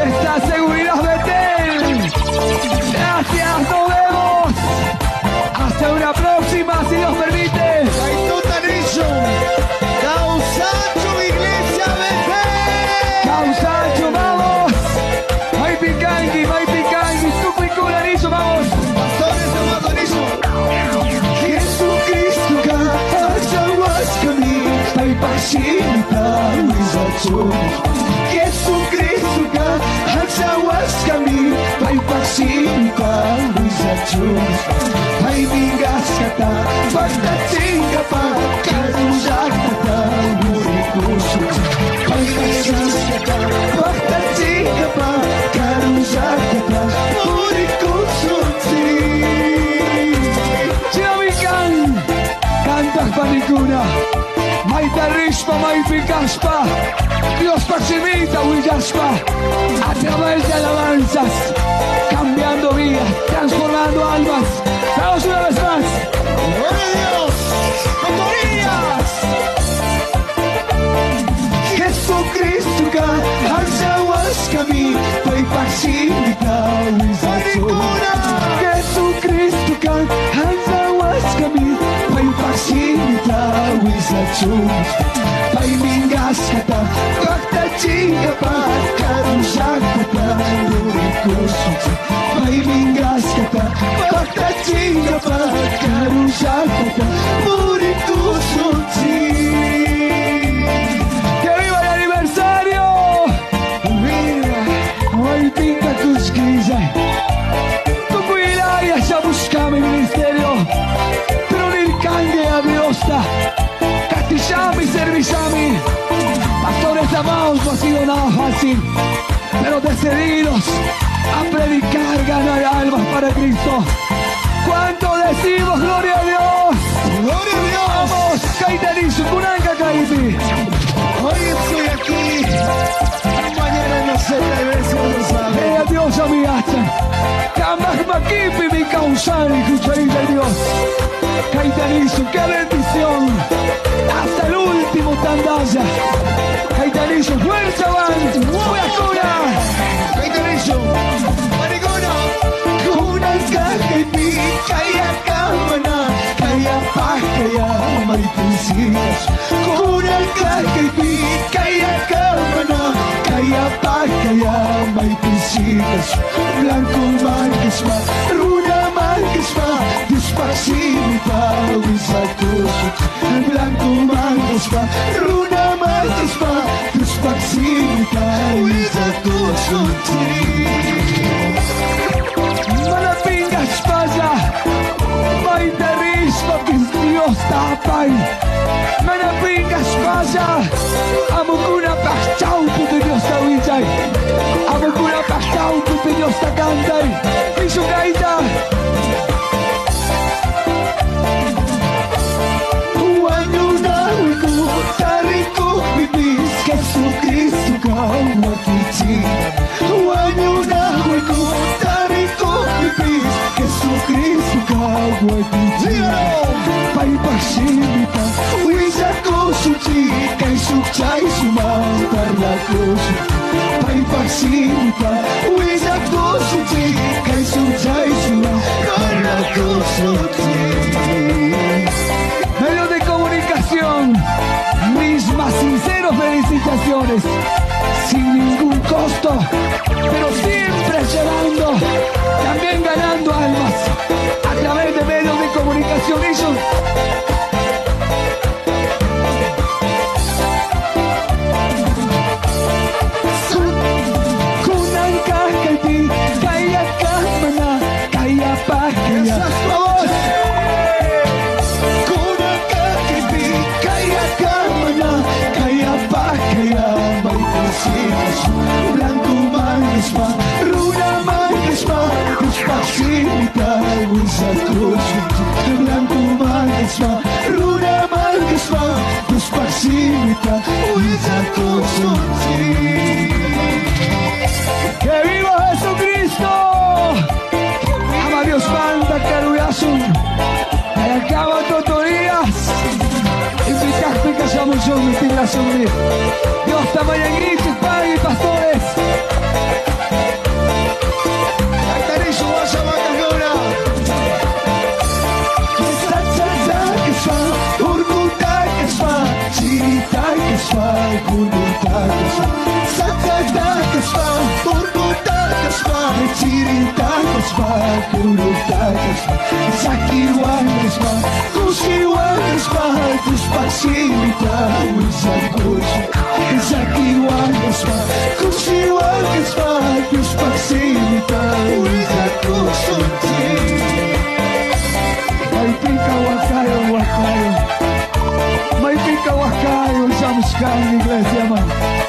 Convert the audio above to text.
¿Dónde está Seguridad Betel? Gracias, nos vemos. Hasta una próxima, si Dios permite. Causacho, Iglesia Betel. Causacho, vamos. Hay picanqui, tucuicunarizo, vamos. Pastores de Matonizo. Jesucristoca, Agllahuashcami, Paipashita, Wizachu. Jesucristoca, Agllahuashcami, Paipashita, Wizachu. Paimingaskata, Pagtachingapa, Karujatata, Murikushu. Paimingaskata, Pagtachingapa, Karujatata, Murikushu. Chinavican, cantas panicuna. Maita Rishpa, Maipicaspa, Dios Paximita, Willaspa, a través de alabanzas, cambiando vidas, transformando almas. Vamos una vez más. ¡Gloria a Dios! ¡Autorías! Jesucristoca, Agllahuashcami, Paipashita, Wizachu. Jesucristoca, Agllahuashcami, Paipashita, Wizachu. Paimingaskata, Pagtachingapa, Karujatata, Murikushu. Paimingaskata, Pagtachingapa, Karujatata, Murikushu. ¡Que viva el aniversario! ¡Viva! Hoy pinta tus guillas. Tu cuida y Agllahuashcami ministerio. Pero Nirkange Adiosta. Castillami, Servillami. Pastores amados, no ha sido nada fácil. Pero decididos a predicar, ganar almas para Cristo. ¿Cuánto decimos gloria a Dios? ¡Gloria a Dios! Vamos, Caitanizo, Kunanka Kaiti. Hoy estoy aquí. Mañana no sé, tal vez no lo sabe. A Dios amigacha. Kamak Makipi, mi causani, cucharita de Dios. Caitanizo, qué bendición. Hasta el último tandaya. Caitanizo, fuerza, van. ¡Buena cura! Caitanizo, Maricona. Kunanka Kaipi, Kaya Kamana, Kaya Pakaya, Maipinsigas. Kunanka Kaipi, Kaya Kamana, Kaya Pakaya, Maipinsigas. Blanco Marquesma, Runa Marquesma, Despacito, Wizachu. Blanco Marquesma, Runa Marquesma, Despacito, Wizachu. Manapingas pasa, Maita Rispa, que Dios tapai. Manapingas pasa, Amukuna Pachau, que Dios tawichai. Amukuna Pachau, que Dios takantai. Misu Kaita. Jesucristoca, Wakichina. Wanyuna Wiku, Tariko Pipis. Jesucristoca, Wakichina. Paipashimita, Wizakosuchi, Kaisukchai Suman, Parlakosu. Paipashimita, Wizakosuchi, Kaisukchai Suman, Parlakosu. Medios de comunicación, mis más sinceros felicitaciones, sin ningún costo, pero siempre llevando, también ganando almas, a través de medios de comunicación. Ellos Kunanka Kaipi, Kaya Kamana, Kaya Pakaya. Blanco Marquesma, Runa Marquesma, Despacito, Wizachu. Blanco Marquesma, Runa Marquesma, Despacito, Wizachu. ¡Que viva Jesucristo! Ama Dios manda, Caruyasun. Acaba Totorías. Invitaste que hacemos yo, mi Dios, tamaña pastores. Isma, Kurutagasma, Sakiwagasma, Kusiwagasma, Kuspaksimita, Wisakusha, Sakiwagasma, Kusiwagasma, Kuspaksimita, Wisakusha. May pinka wakayo sa Agllahuashcami, iglesia, man.